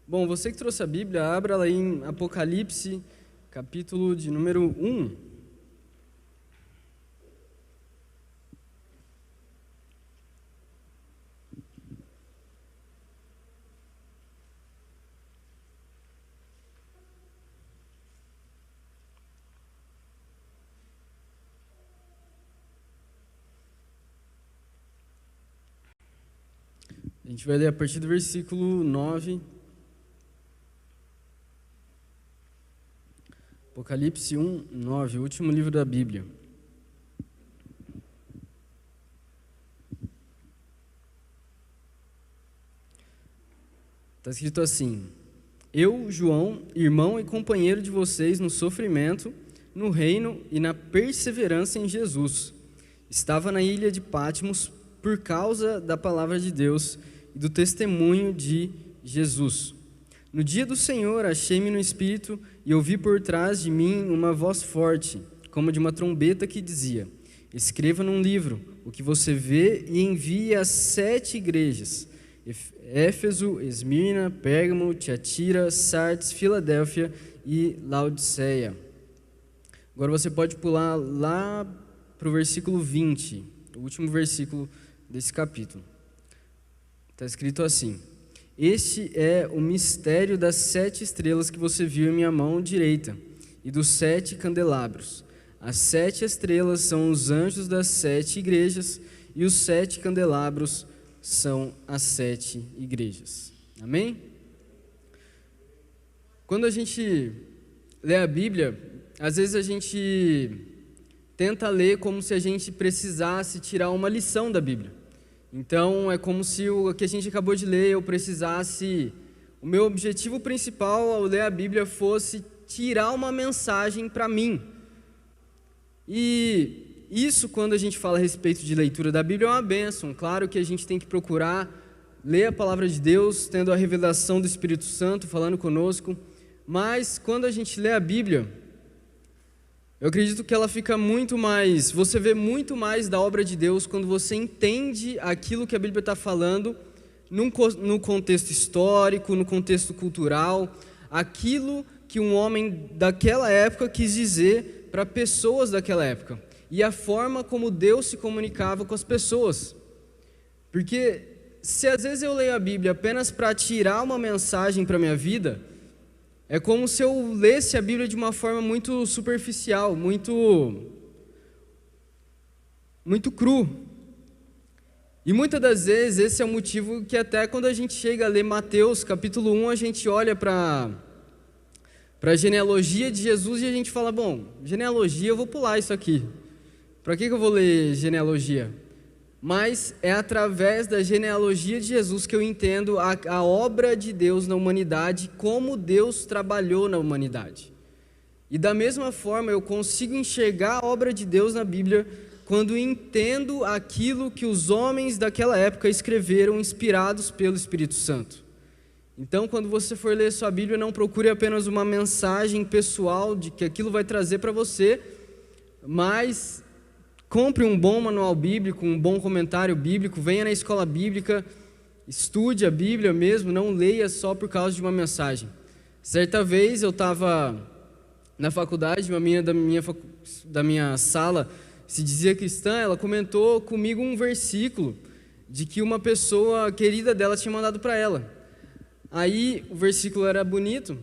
Bom, você que trouxe a Bíblia, abra ela em Apocalipse, capítulo de número 1. A gente vai ler a partir do versículo 9. Apocalipse 1, 9, o último livro da Bíblia. Está escrito assim: Eu, João, irmão e companheiro de vocês no sofrimento, no reino e na perseverança em Jesus, estava na ilha de Patmos por causa da palavra de Deus e do testemunho de Jesus. No dia do Senhor, achei-me no Espírito e ouvi por trás de mim uma voz forte, como de uma trombeta que dizia: Escreva num livro o que você vê e envie às 7 igrejas: Éfeso, Esmirna, Pérgamo, Tiatira, Sardes, Filadélfia e Laodiceia. Agora você pode pular lá para o versículo 20, o último versículo desse capítulo. Está escrito assim: Este é o mistério das 7 estrelas que você viu em minha mão direita e dos 7 candelabros. As 7 estrelas são os anjos das 7 igrejas e os 7 candelabros são as 7 igrejas. Amém? Quando a gente lê a Bíblia, às vezes a gente tenta ler como se a gente precisasse tirar uma lição da Bíblia. Então, é como se o que a gente acabou de ler, eu precisasse... O meu objetivo principal ao ler a Bíblia fosse tirar uma mensagem para mim. E isso, quando a gente fala a respeito de leitura da Bíblia, é uma bênção. Claro que a gente tem que procurar ler a palavra de Deus, tendo a revelação do Espírito Santo falando conosco. Mas, quando a gente lê a Bíblia, eu acredito que ela fica muito mais... Você vê muito mais da obra de Deus quando você entende aquilo que a Bíblia está falando no contexto histórico, no contexto cultural, aquilo que um homem daquela época quis dizer para pessoas daquela época e a forma como Deus se comunicava com as pessoas. Porque se às vezes eu leio a Bíblia apenas para tirar uma mensagem para a minha vida, é como se eu lesse a Bíblia de uma forma muito superficial, muito cru. E muitas das vezes esse é o motivo que até quando a gente chega a ler Mateus capítulo 1, a gente olha para a genealogia de Jesus e a gente fala, bom, genealogia eu vou pular isso aqui. Para que eu vou ler genealogia? Mas é através da genealogia de Jesus que eu entendo a obra de Deus na humanidade, como Deus trabalhou na humanidade. E da mesma forma eu consigo enxergar a obra de Deus na Bíblia quando entendo aquilo que os homens daquela época escreveram inspirados pelo Espírito Santo. Então, quando você for ler sua Bíblia, não procure apenas uma mensagem pessoal de que aquilo vai trazer para você, mas compre um bom manual bíblico, um bom comentário bíblico, venha na escola bíblica, estude a Bíblia mesmo, não leia só por causa de uma mensagem. Certa vez eu estava na faculdade, uma menina da minha sala se dizia cristã, ela comentou comigo um versículo de que uma pessoa querida dela tinha mandado para ela. Aí o versículo era bonito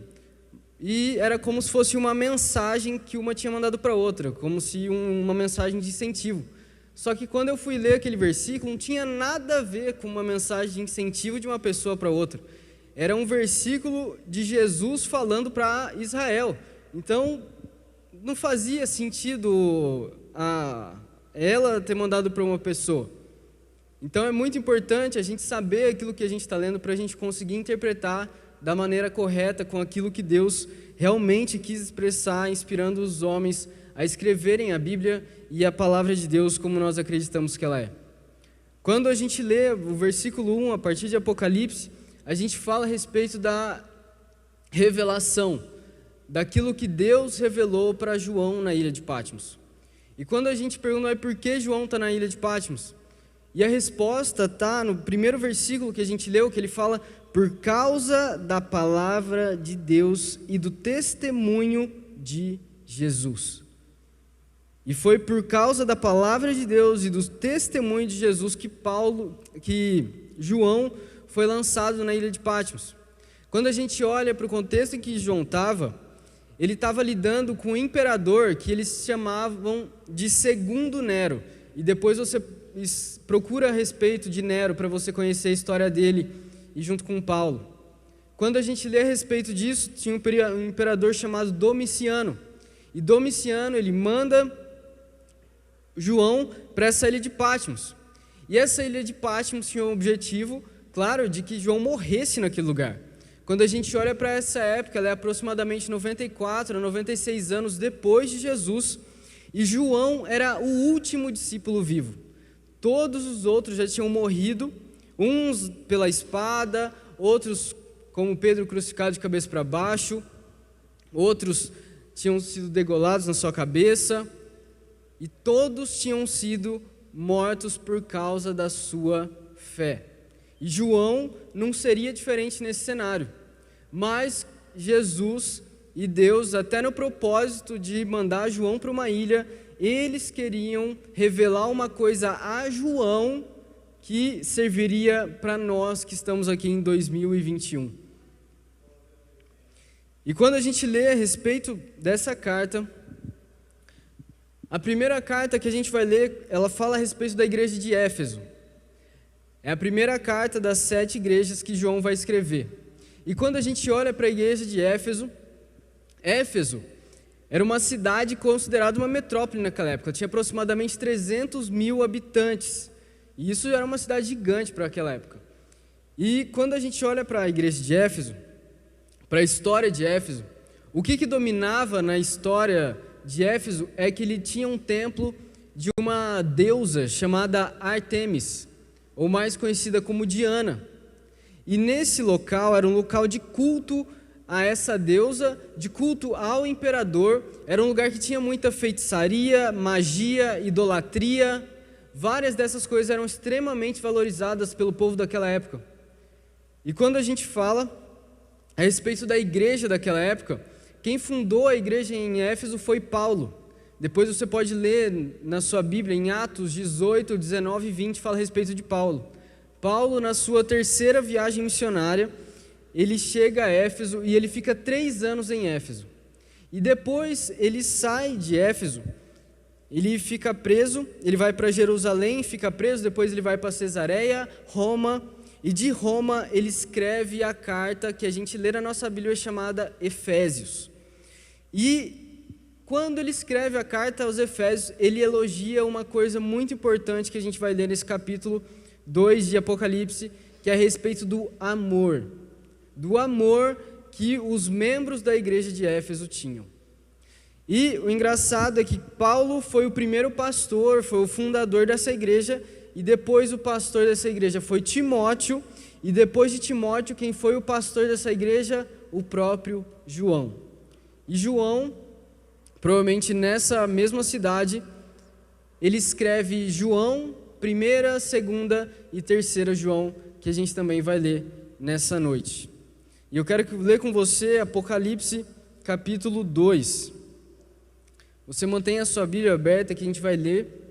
e era como se fosse uma mensagem que uma tinha mandado para outra, como se uma mensagem de incentivo. Só que quando eu fui ler aquele versículo, não tinha nada a ver com uma mensagem de incentivo de uma pessoa para outra. Era um versículo de Jesus falando para Israel. Então, não fazia sentido ela ter mandado para uma pessoa. Então, é muito importante a gente saber aquilo que a gente está lendo para a gente conseguir interpretar da maneira correta com aquilo que Deus realmente quis expressar, inspirando os homens a escreverem a Bíblia e a palavra de Deus como nós acreditamos que ela é. Quando a gente lê o versículo 1, a partir de Apocalipse, a gente fala a respeito da revelação, daquilo que Deus revelou para João na ilha de Patmos. E quando a gente pergunta por que João está na ilha de Patmos, E a resposta está no primeiro versículo que a gente leu, que ele fala: por causa da palavra de Deus e do testemunho de Jesus. E foi por causa da palavra de Deus e do testemunho de Jesus que João foi lançado na ilha de Patmos. Quando a gente olha para o contexto em que João estava, ele estava lidando com um imperador que eles chamavam de Segundo Nero. E depois você procura a respeito de Nero para você conhecer a história dele e junto com Paulo. Quando a gente lê a respeito disso, tinha um imperador chamado Domiciano. E Domiciano, ele manda João para essa ilha de Patmos. E essa ilha de Patmos tinha um objetivo, claro, de que João morresse naquele lugar. Quando a gente olha para essa época, ela é aproximadamente 94 a 96 anos depois de Jesus, e João era o último discípulo vivo. Todos os outros já tinham morrido, uns pela espada, outros como Pedro crucificado de cabeça para baixo, outros tinham sido degolados na sua cabeça, e todos tinham sido mortos por causa da sua fé. E João não seria diferente nesse cenário, mas Jesus e Deus, até no propósito de mandar João para uma ilha, eles queriam revelar uma coisa a João que serviria para nós que estamos aqui em 2021. E quando a gente lê a respeito dessa carta, a primeira carta que a gente vai ler, ela fala a respeito da igreja de Éfeso. É a primeira carta das 7 igrejas que João vai escrever. E quando a gente olha para a igreja de Éfeso, Éfeso era uma cidade considerada uma metrópole naquela época. Tinha aproximadamente 300 mil habitantes. E isso era uma cidade gigante para aquela época. E quando a gente olha para a igreja de Éfeso, para a história de Éfeso, o que dominava na história de Éfeso é que ele tinha um templo de uma deusa chamada Ártemis, ou mais conhecida como Diana. E nesse local era um local de culto a essa deusa, de culto ao imperador. Era um lugar que tinha muita feitiçaria, magia, idolatria. Várias dessas coisas eram extremamente valorizadas pelo povo daquela época. E quando a gente fala a respeito da igreja daquela época, quem fundou a igreja em Éfeso foi Paulo. Depois você pode ler na sua Bíblia, em Atos 18, 19 e 20, fala a respeito de Paulo. Paulo, na sua terceira viagem missionária, ele chega a Éfeso e ele fica 3 anos em Éfeso. E depois ele sai de Éfeso, ele fica preso, ele vai para Jerusalém, fica preso, depois ele vai para Cesareia, Roma, e de Roma ele escreve a carta que a gente lê na nossa Bíblia chamada Efésios. E quando ele escreve a carta aos Efésios, ele elogia uma coisa muito importante que a gente vai ler nesse capítulo 2 de Apocalipse, que é a respeito do amor que os membros da igreja de Éfeso tinham. E o engraçado é que Paulo foi o primeiro pastor, foi o fundador dessa igreja, e depois o pastor dessa igreja foi Timóteo, e depois de Timóteo, quem foi o pastor dessa igreja? O próprio João. E João, provavelmente nessa mesma cidade, ele escreve João, 1ª, 2ª e 3ª João, que a gente também vai ler nessa noite. E eu quero ler com você Apocalipse capítulo 2. Você mantenha a sua Bíblia aberta que a gente vai ler.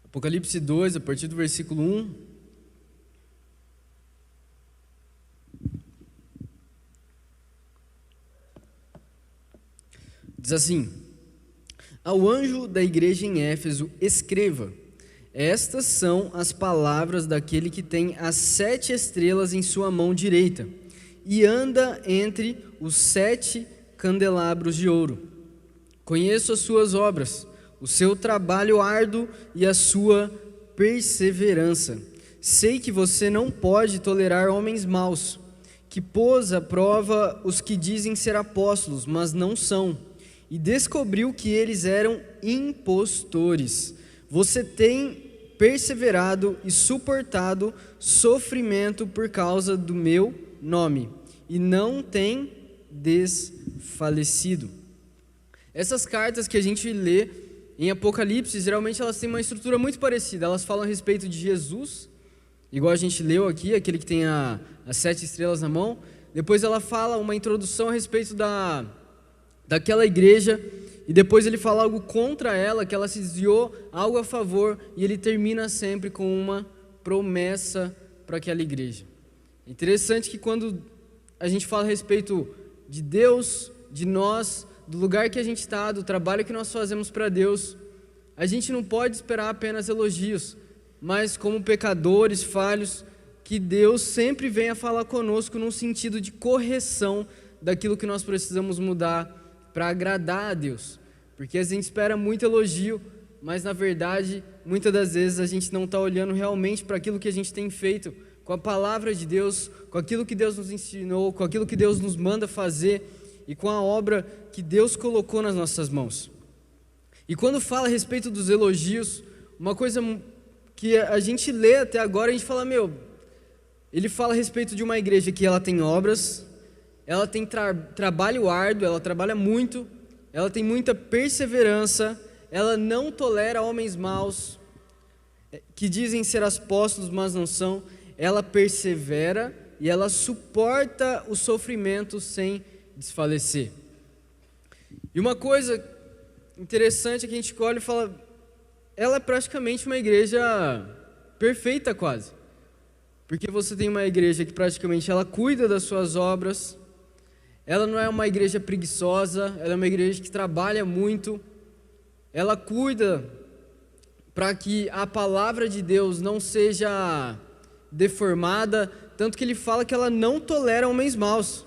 Apocalipse 2, a partir do versículo 1. Diz assim: ao anjo da igreja em Éfeso, escreva: estas são as palavras daquele que tem as 7 estrelas em sua mão direita e anda entre os 7 candelabros de ouro. Conheço as suas obras, o seu trabalho árduo e a sua perseverança. Sei que você não pode tolerar homens maus, que pôs à prova os que dizem ser apóstolos, mas não são, e descobriu que eles eram impostores. Você tem perseverado e suportado sofrimento por causa do meu nome, e não tem desfalecido. Essas cartas que a gente lê em Apocalipse, geralmente elas têm uma estrutura muito parecida. Elas falam a respeito de Jesus, igual a gente leu aqui, aquele que tem as 7 estrelas na mão. Depois ela fala uma introdução a respeito daquela igreja, e depois ele fala algo contra ela, que ela se desviou, algo a favor, e ele termina sempre com uma promessa para aquela igreja. Interessante que quando a gente fala a respeito de Deus, de nós, do lugar que a gente está, do trabalho que nós fazemos para Deus, a gente não pode esperar apenas elogios, mas como pecadores falhos, que Deus sempre venha falar conosco num sentido de correção daquilo que nós precisamos mudar para agradar a Deus. Porque a gente espera muito elogio, mas na verdade, muitas das vezes a gente não está olhando realmente para aquilo que a gente tem feito com a palavra de Deus, com aquilo que Deus nos ensinou, com aquilo que Deus nos manda fazer e com a obra que Deus colocou nas nossas mãos. E quando fala a respeito dos elogios, uma coisa que a gente lê até agora, a gente fala, ele fala a respeito de uma igreja que ela tem obras, ela tem trabalho árduo, ela trabalha muito, ela tem muita perseverança, ela não tolera homens maus, que dizem ser apóstolos, mas não são, ela persevera e ela suporta o sofrimento sem desfalecer. E uma coisa interessante é que a gente olha e fala, ela é praticamente uma igreja perfeita quase, porque você tem uma igreja que praticamente ela cuida das suas obras, ela não é uma igreja preguiçosa, ela é uma igreja que trabalha muito, ela cuida para que a palavra de Deus não seja deformada, tanto que ele fala que ela não tolera homens maus.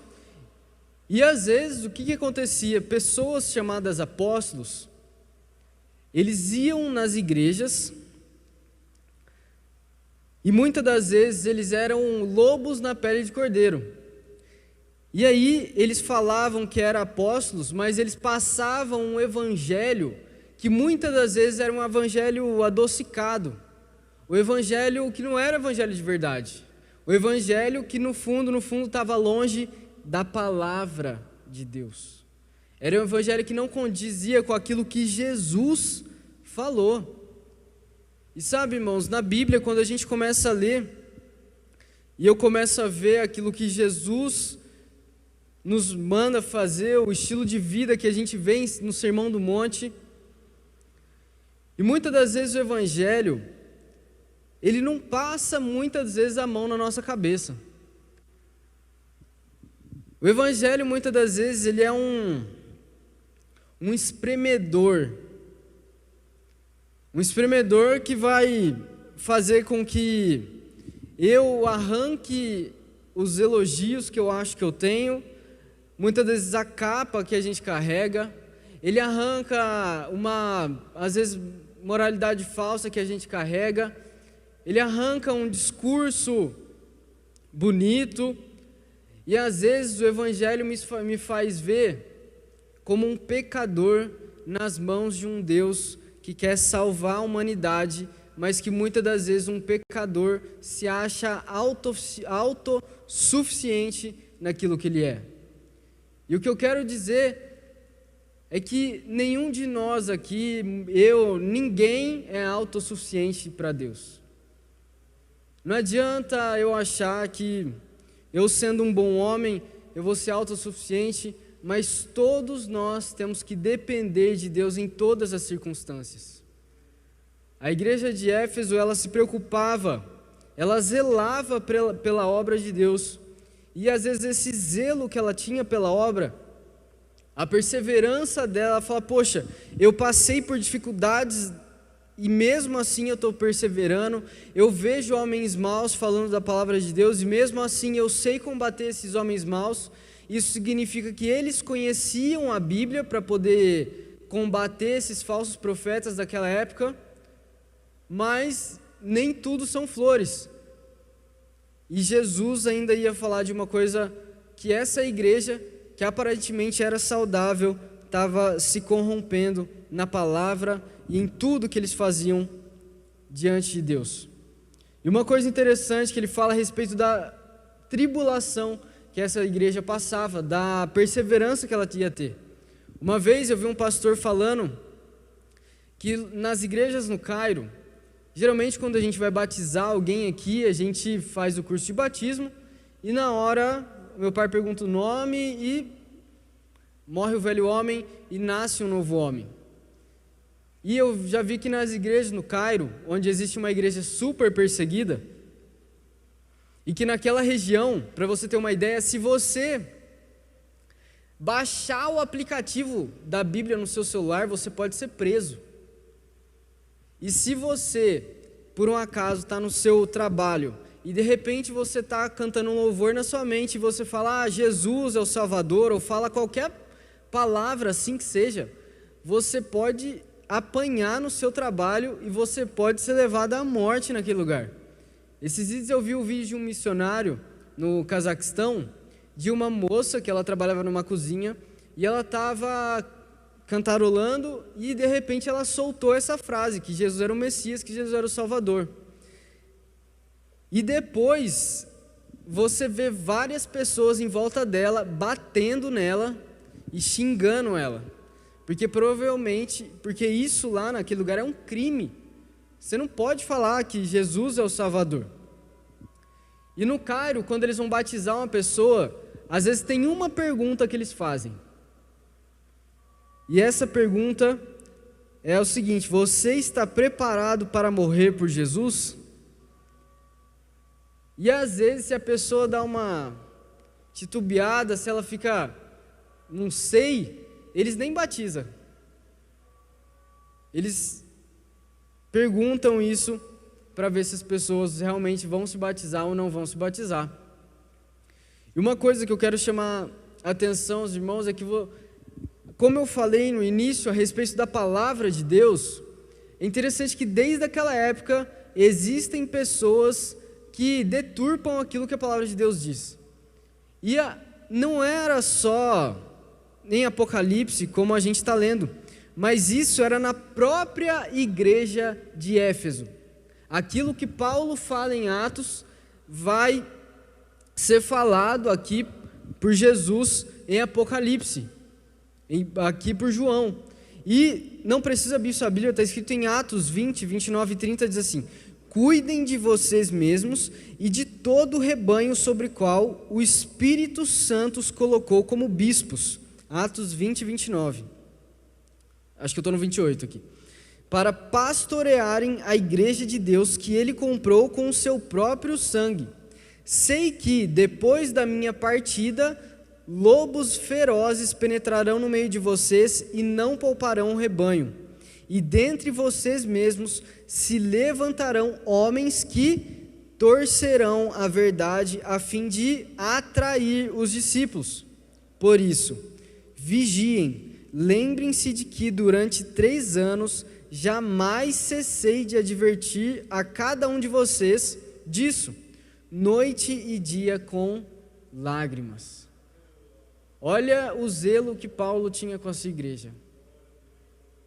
E às vezes, o que acontecia? Pessoas chamadas apóstolos, eles iam nas igrejas, e muitas das vezes eles eram lobos na pele de cordeiro. E aí eles falavam que eram apóstolos, mas eles passavam um evangelho que muitas das vezes era um evangelho adocicado. O evangelho que não era evangelho de verdade. O evangelho que no fundo estava longe da palavra de Deus. Era um evangelho que não condizia com aquilo que Jesus falou. E sabe, irmãos, na Bíblia, quando a gente começa a ler, e eu começo a ver aquilo que Jesus nos manda fazer, o estilo de vida que a gente vê no Sermão do Monte, e muitas das vezes o evangelho, ele não passa muitas vezes a mão na nossa cabeça. O evangelho muitas das vezes ele é um espremedor. Um espremedor que vai fazer com que eu arranque os elogios que eu acho que eu tenho, muitas vezes a capa que a gente carrega, ele arranca às vezes, moralidade falsa que a gente carrega, ele arranca um discurso bonito, e às vezes o evangelho me faz ver como um pecador nas mãos de um Deus que quer salvar a humanidade, mas que muitas das vezes um pecador se acha autossuficiente naquilo que ele é. E o que eu quero dizer é que nenhum de nós aqui, ninguém é autossuficiente para Deus. Não adianta eu achar que eu sendo um bom homem, eu vou ser autossuficiente, mas todos nós temos que depender de Deus em todas as circunstâncias. A igreja de Éfeso, ela se preocupava, ela zelava pela obra de Deus, e às vezes esse zelo que ela tinha pela obra, a perseverança dela, ela fala, poxa, eu passei por dificuldades e mesmo assim eu estou perseverando, eu vejo homens maus falando da palavra de Deus e mesmo assim eu sei combater esses homens maus. Isso significa que eles conheciam a Bíblia para poder combater esses falsos profetas daquela época, mas nem tudo são flores. E Jesus ainda ia falar de uma coisa que essa igreja, que aparentemente era saudável, estava se corrompendo na palavra e em tudo que eles faziam diante de Deus. E uma coisa interessante que ele fala a respeito da tribulação que essa igreja passava, da perseverança que ela ia ter. Uma vez eu vi um pastor falando que nas igrejas no Cairo, geralmente quando a gente vai batizar alguém aqui, a gente faz o curso de batismo e na hora meu pai pergunta o nome e morre o velho homem e nasce um novo homem. E eu já vi que nas igrejas no Cairo, onde existe uma igreja super perseguida, e que naquela região, para você ter uma ideia, se você baixar o aplicativo da Bíblia no seu celular, você pode ser preso. E se você, por um acaso, está no seu trabalho, e de repente você está cantando um louvor na sua mente, e você fala, Jesus é o Salvador, ou fala qualquer palavra assim que seja, você pode apanhar no seu trabalho e você pode ser levado à morte naquele lugar. Esses dias eu vi um vídeo de um missionário no Cazaquistão, de uma moça que ela trabalhava numa cozinha, e ela estava cantarolando, e de repente ela soltou essa frase, que Jesus era o Messias, que Jesus era o Salvador. E depois, você vê várias pessoas em volta dela, batendo nela e xingando ela. Porque isso lá naquele lugar é um crime. Você não pode falar que Jesus é o Salvador. E no Cairo, quando eles vão batizar uma pessoa, às vezes tem uma pergunta que eles fazem. E essa pergunta é o seguinte: você está preparado para morrer por Jesus? E às vezes, se a pessoa dá uma titubeada, se ela fica, não sei, eles nem batizam. Eles perguntam isso para ver se as pessoas realmente vão se batizar ou não vão se batizar. E uma coisa que eu quero chamar a atenção aos irmãos é que, como eu falei no início a respeito da palavra de Deus, é interessante que desde aquela época existem pessoas que deturpam aquilo que a palavra de Deus diz. E não era só em Apocalipse, como a gente está lendo, mas isso era na própria igreja de Éfeso. Aquilo que Paulo fala em Atos vai ser falado aqui por Jesus em Apocalipse, aqui por João. E não precisa abrir sua Bíblia, está escrito em Atos 20, 29 e 30, diz assim: cuidem de vocês mesmos e de todo o rebanho sobre o qual o Espírito Santo os colocou como bispos. Atos 20, 29. Acho que eu estou no 28 aqui. Para pastorearem a igreja de Deus que ele comprou com o seu próprio sangue. Sei que, depois da minha partida, lobos ferozes penetrarão no meio de vocês e não pouparão o rebanho. E dentre vocês mesmos se levantarão homens que torcerão a verdade a fim de atrair os discípulos. Por isso, vigiem, lembrem-se de que durante 3 anos jamais cessei de advertir a cada um de vocês disso, noite e dia com lágrimas. Olha o zelo que Paulo tinha com a sua igreja.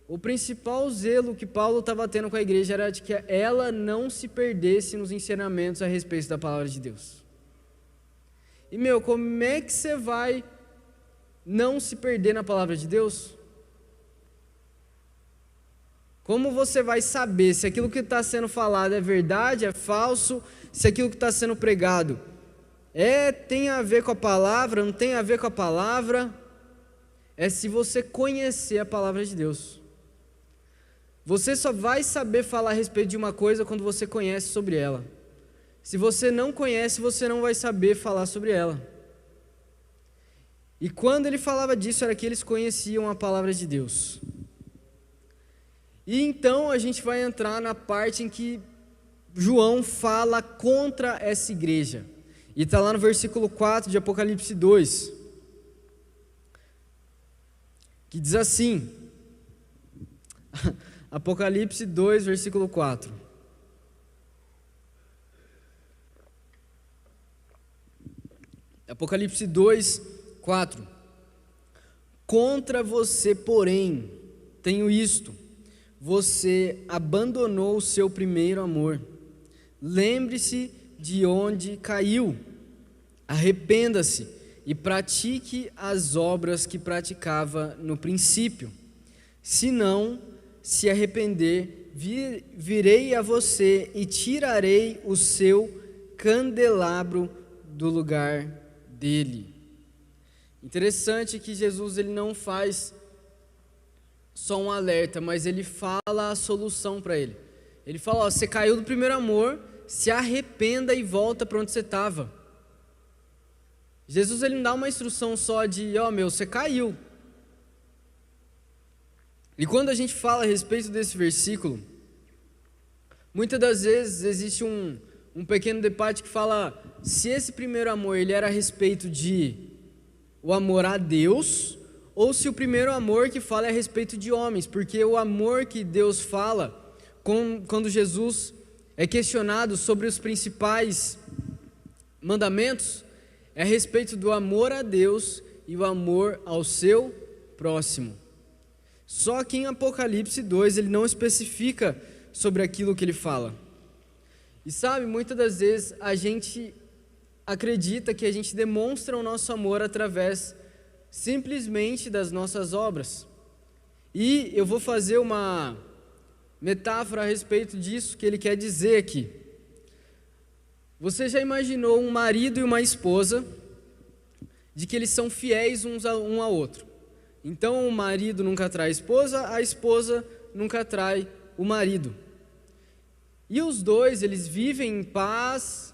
O principal zelo que Paulo estava tendo com a igreja era de que ela não se perdesse nos ensinamentos a respeito da palavra de Deus. E como é que você vai não se perder na palavra de Deus? Como você vai saber se aquilo que está sendo falado é verdade, é falso, se aquilo que está sendo pregado tem a ver com a palavra, não tem a ver com a palavra? É se você conhecer a palavra de Deus. Você só vai saber falar a respeito de uma coisa quando você conhece sobre ela. Se você não conhece, você não vai saber falar sobre ela. E quando ele falava disso, era que eles conheciam a palavra de Deus. E então a gente vai entrar na parte em que João fala contra essa igreja. E está lá no versículo 4 de Apocalipse 2, que diz assim, Apocalipse 2, versículo 4. Apocalipse 2, 4. Contra você, porém, tenho isto: você abandonou o seu primeiro amor. Lembre-se de onde caiu, arrependa-se e pratique as obras que praticava no princípio. Se não se arrepender, virei a você e tirarei o seu candelabro do lugar dele. Interessante que Jesus ele não faz só um alerta, mas ele fala a solução para ele. Ele fala: ó, você caiu do primeiro amor, se arrependa e volta para onde você estava. Jesus ele não dá uma instrução só de, ó, você caiu. E quando a gente fala a respeito desse versículo, muitas das vezes existe um pequeno debate que fala se esse primeiro amor ele era a respeito de o amor a Deus, ou se o primeiro amor que fala é a respeito de homens, porque o amor que Deus fala, quando Jesus é questionado sobre os principais mandamentos, é a respeito do amor a Deus e o amor ao seu próximo. Só que em Apocalipse 2 ele não especifica sobre aquilo que ele fala. E sabe, muitas das vezes a gente acredita que a gente demonstra o nosso amor através simplesmente das nossas obras. E eu vou fazer uma metáfora a respeito disso que ele quer dizer aqui. Você já imaginou um marido e uma esposa de que eles são fiéis um ao outro? Então o marido nunca trai a esposa nunca trai o marido. E os dois, eles vivem em paz,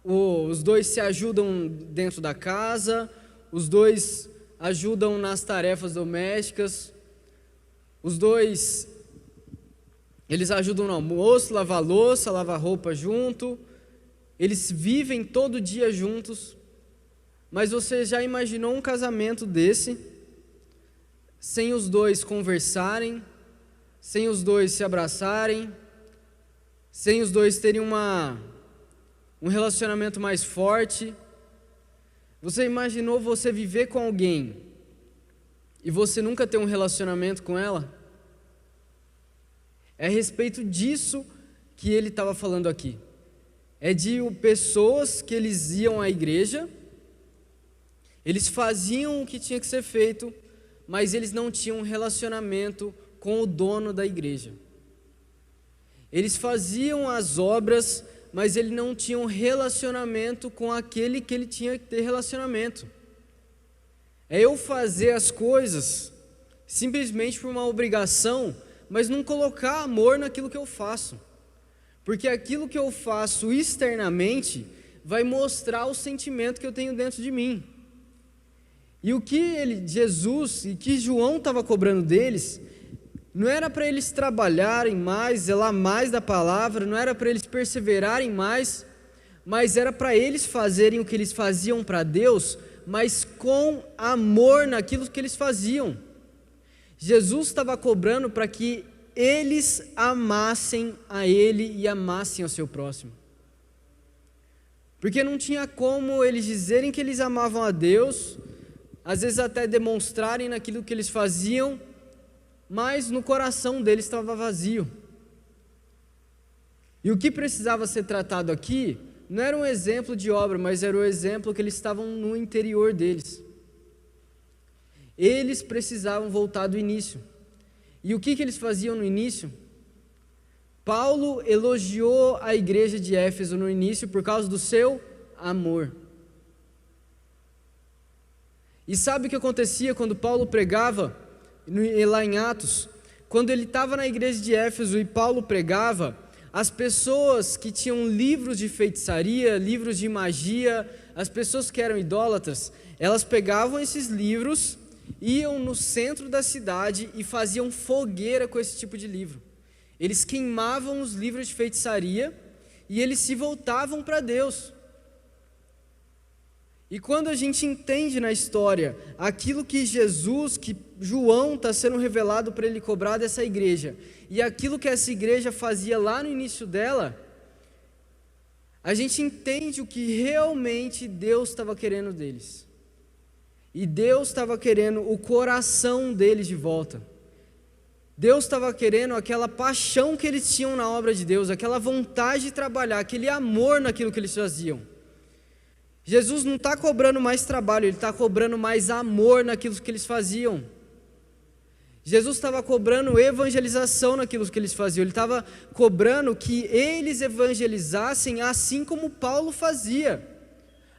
os dois se ajudam dentro da casa, os dois ajudam nas tarefas domésticas, os dois, eles ajudam no almoço, lavar louça, lavar roupa junto, eles vivem todo dia juntos. Mas você já imaginou um casamento desse, sem os dois conversarem, sem os dois se abraçarem, sem os dois terem um relacionamento mais forte? Você imaginou você viver com alguém e você nunca ter um relacionamento com ela? É a respeito disso que ele estava falando aqui. É de pessoas que eles iam à igreja, eles faziam o que tinha que ser feito, mas eles não tinham um relacionamento com o dono da igreja. Eles faziam as obras, mas ele não tinha um relacionamento com aquele que ele tinha que ter relacionamento. É eu fazer as coisas simplesmente por uma obrigação, mas não colocar amor naquilo que eu faço. Porque aquilo que eu faço externamente vai mostrar o sentimento que eu tenho dentro de mim. E o que Jesus e que João estava cobrando deles, não era para eles trabalharem mais, zelar mais da palavra, não era para eles perseverarem mais, mas era para eles fazerem o que eles faziam para Deus, mas com amor naquilo que eles faziam. Jesus estava cobrando para que eles amassem a Ele e amassem ao seu próximo. Porque não tinha como eles dizerem que eles amavam a Deus, às vezes até demonstrarem naquilo que eles faziam, mas no coração deles estava vazio. E o que precisava ser tratado aqui não era um exemplo de obra, mas era o exemplo que eles estavam no interior deles. Eles precisavam voltar do início. E o que eles faziam no início? Paulo elogiou a igreja de Éfeso no início por causa do seu amor. E sabe o que acontecia quando Paulo pregava lá em Atos? Quando ele estava na igreja de Éfeso e Paulo pregava, as pessoas que tinham livros de feitiçaria, livros de magia, as pessoas que eram idólatras, elas pegavam esses livros, iam no centro da cidade e faziam fogueira com esse tipo de livro. Eles queimavam os livros de feitiçaria e eles se voltavam para Deus. E quando a gente entende na história aquilo que Jesus, que João está sendo revelado para ele cobrar dessa igreja, e aquilo que essa igreja fazia lá no início dela, a gente entende o que realmente Deus estava querendo deles. E Deus estava querendo o coração deles de volta. Deus estava querendo aquela paixão que eles tinham na obra de Deus, aquela vontade de trabalhar, aquele amor naquilo que eles faziam. Jesus não está cobrando mais trabalho, Ele está cobrando mais amor naquilo que eles faziam. Jesus estava cobrando evangelização naquilo que eles faziam, Ele estava cobrando que eles evangelizassem assim como Paulo fazia.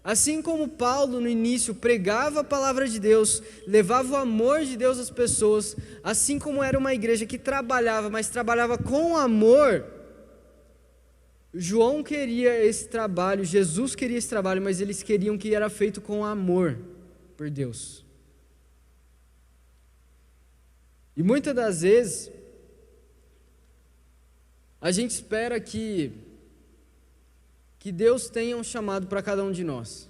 Assim como Paulo no início pregava a palavra de Deus, levava o amor de Deus às pessoas, assim como era uma igreja que trabalhava, mas trabalhava com amor, João queria esse trabalho, Jesus queria esse trabalho, mas eles queriam que era feito com amor por Deus. E muitas das vezes, a gente espera que Deus tenha um chamado para cada um de nós.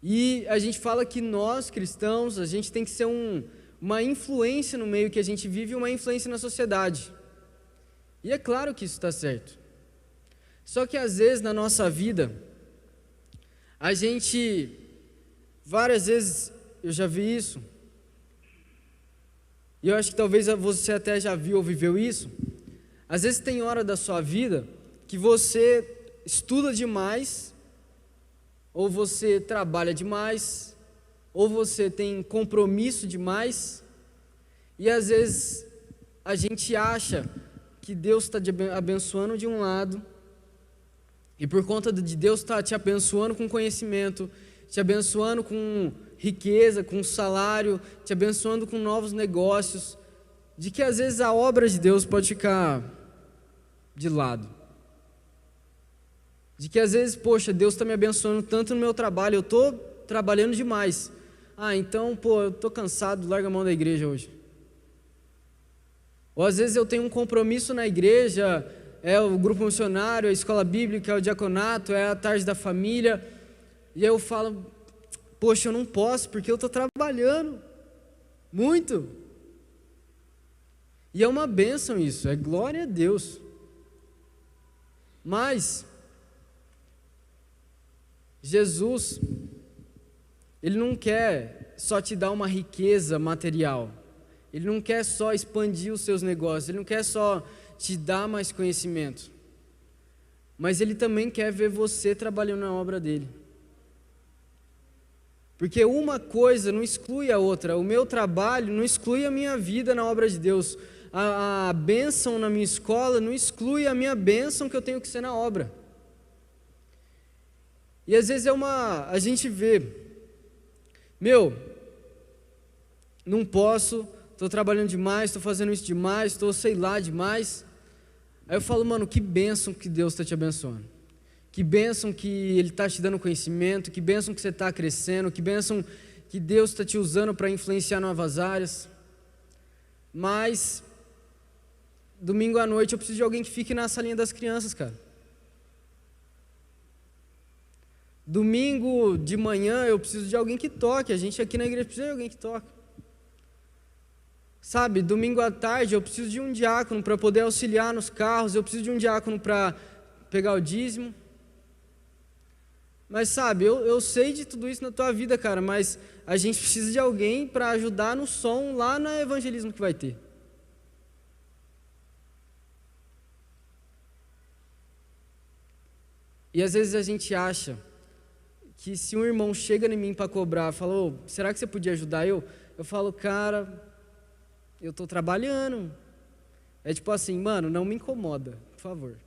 E a gente fala que nós, cristãos, a gente tem que ser uma influência no meio que a gente vive, uma influência na sociedade. E é claro que isso está certo. Só que às vezes na nossa vida, a gente, várias vezes, eu já vi isso, e eu acho que talvez você até já viu ou viveu isso, às vezes tem hora da sua vida que você estuda demais, ou você trabalha demais, ou você tem compromisso demais, e às vezes a gente acha que Deus está te abençoando de um lado, e por conta de Deus estar te abençoando com conhecimento, te abençoando com riqueza, com salário, te abençoando com novos negócios, de que às vezes a obra de Deus pode ficar de lado. De que às vezes, poxa, Deus está me abençoando tanto no meu trabalho, eu estou trabalhando demais. Então, eu estou cansado, larga a mão da igreja hoje. Ou às vezes eu tenho um compromisso na igreja, é o grupo missionário, a escola bíblica, é o diaconato, é a tarde da família, e aí eu falo, poxa, eu não posso porque eu estou trabalhando muito. E é uma bênção isso, é glória a Deus. Mas Jesus, Ele não quer só te dar uma riqueza material, Ele não quer só expandir os seus negócios, Ele não quer só te dar mais conhecimento, mas Ele também quer ver você trabalhando na obra dEle. Porque uma coisa não exclui a outra, o meu trabalho não exclui a minha vida na obra de Deus, a bênção na minha escola não exclui a minha bênção que eu tenho que ser na obra. E às vezes a gente vê, não posso, estou trabalhando demais, estou fazendo isso demais, estou sei lá demais. Aí eu falo, mano, que bênção que Deus está te abençoando. Que bênção que Ele está te dando conhecimento, que bênção que você está crescendo, que bênção que Deus está te usando para influenciar novas áreas. Mas, domingo à noite eu preciso de alguém que fique na salinha das crianças, cara. Domingo de manhã eu preciso de alguém que toque, a gente aqui na igreja precisa de alguém que toque. Sabe, domingo à tarde eu preciso de um diácono para poder auxiliar nos carros, eu preciso de um diácono para pegar o dízimo. Mas sabe, eu sei de tudo isso na tua vida, cara, mas a gente precisa de alguém para ajudar no som lá no evangelismo que vai ter. E às vezes a gente acha que se um irmão chega em mim para cobrar, fala, será que você podia ajudar eu? Eu falo, cara, eu estou trabalhando. É tipo assim, mano, não me incomoda, por favor.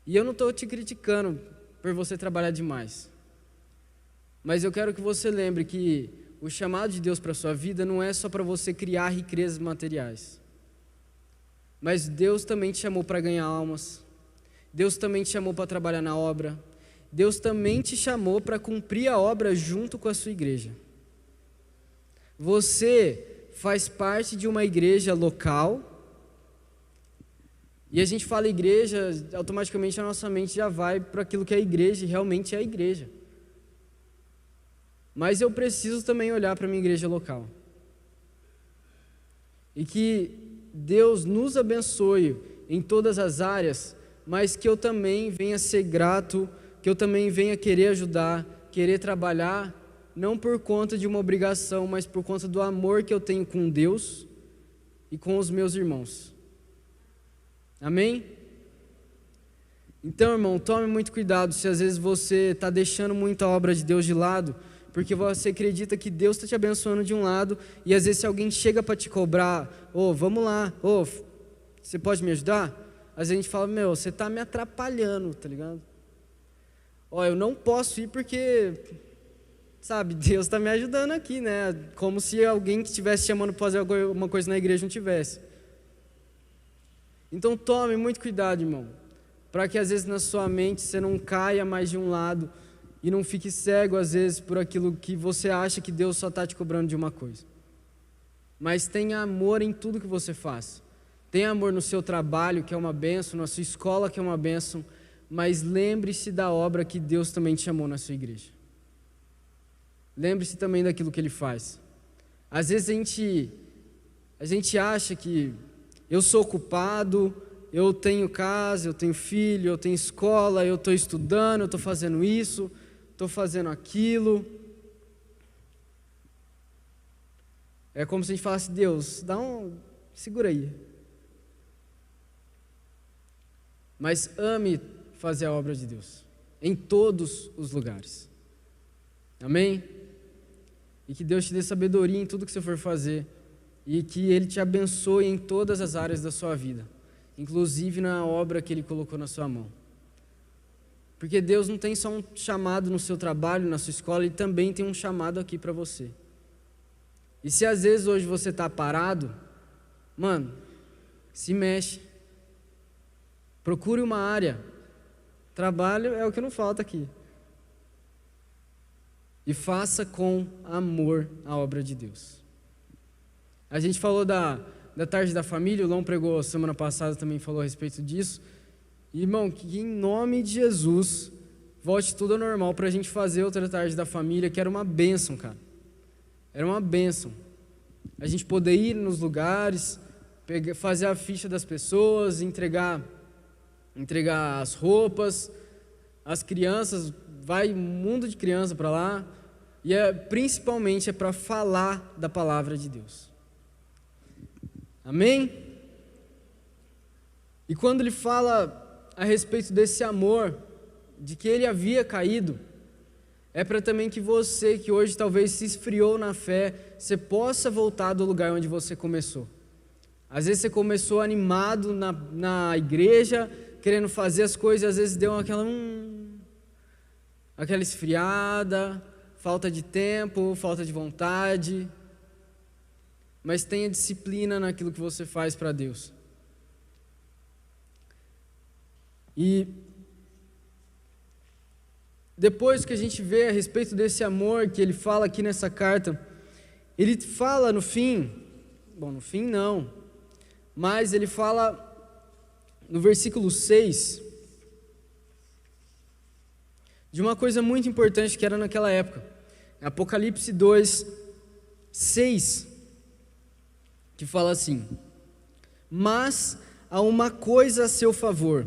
E eu não estou te criticando por você trabalhar demais. Mas eu quero que você lembre que o chamado de Deus para a sua vida não é só para você criar riquezas materiais. Mas Deus também te chamou para ganhar almas. Deus também te chamou para trabalhar na obra. Deus também te chamou para cumprir a obra junto com a sua igreja. Você faz parte de uma igreja local. E a gente fala igreja, automaticamente a nossa mente já vai para aquilo que é a igreja, e realmente é a igreja. Mas eu preciso também olhar para a minha igreja local. E que Deus nos abençoe em todas as áreas, mas que eu também venha ser grato, que eu também venha querer ajudar, querer trabalhar, não por conta de uma obrigação, mas por conta do amor que eu tenho com Deus e com os meus irmãos. Amém? Então, irmão, tome muito cuidado se às vezes você está deixando muito a obra de Deus de lado, porque você acredita que Deus está te abençoando de um lado, e às vezes se alguém chega para te cobrar, vamos lá, você pode me ajudar? Às vezes a gente fala, você está me atrapalhando, tá ligado? Eu não posso ir porque, sabe, Deus está me ajudando aqui, né? Como se alguém que estivesse chamando para fazer alguma coisa na igreja não tivesse. Então tome muito cuidado, irmão, para que às vezes na sua mente você não caia mais de um lado e não fique cego às vezes por aquilo que você acha que Deus só está te cobrando de uma coisa. Mas tenha amor em tudo que você faz. Tenha amor no seu trabalho, que é uma bênção, na sua escola, que é uma bênção, mas lembre-se da obra que Deus também te chamou na sua igreja. Lembre-se também daquilo que Ele faz. Às vezes a gente acha que eu sou ocupado, eu tenho casa, eu tenho filho, eu tenho escola, eu estou estudando, eu estou fazendo isso, estou fazendo aquilo. É como se a gente falasse, Deus, segura aí. Mas ame fazer a obra de Deus, em todos os lugares. Amém? E que Deus te dê sabedoria em tudo que você for fazer, e que Ele te abençoe em todas as áreas da sua vida, inclusive na obra que Ele colocou na sua mão. Porque Deus não tem só um chamado no seu trabalho, na sua escola, Ele também tem um chamado aqui para você. E se às vezes hoje você está parado, se mexe. Procure uma área. Trabalho é o que não falta aqui. E faça com amor a obra de Deus. A gente falou da tarde da família, o Lão pregou semana passada, também falou a respeito disso. E, irmão, que em nome de Jesus volte tudo ao normal para a gente fazer outra tarde da família, que era uma bênção, cara. Era uma bênção. A gente poder ir nos lugares, fazer a ficha das pessoas, entregar as roupas, as crianças, vai um mundo de criança para lá, e principalmente é para falar da palavra de Deus. Amém? E quando ele fala a respeito desse amor, de que ele havia caído, é para também que você, que hoje talvez se esfriou na fé, você possa voltar do lugar onde você começou. Às vezes você começou animado na igreja, querendo fazer as coisas, às vezes deu aquela esfriada, falta de tempo, falta de vontade. Mas tenha disciplina naquilo que você faz para Deus. E depois que a gente vê a respeito desse amor que ele fala aqui nessa carta, ele fala no fim não, mas ele fala no versículo 6, de uma coisa muito importante que era naquela época. Apocalipse 2, 6, que fala assim: mas há uma coisa a seu favor,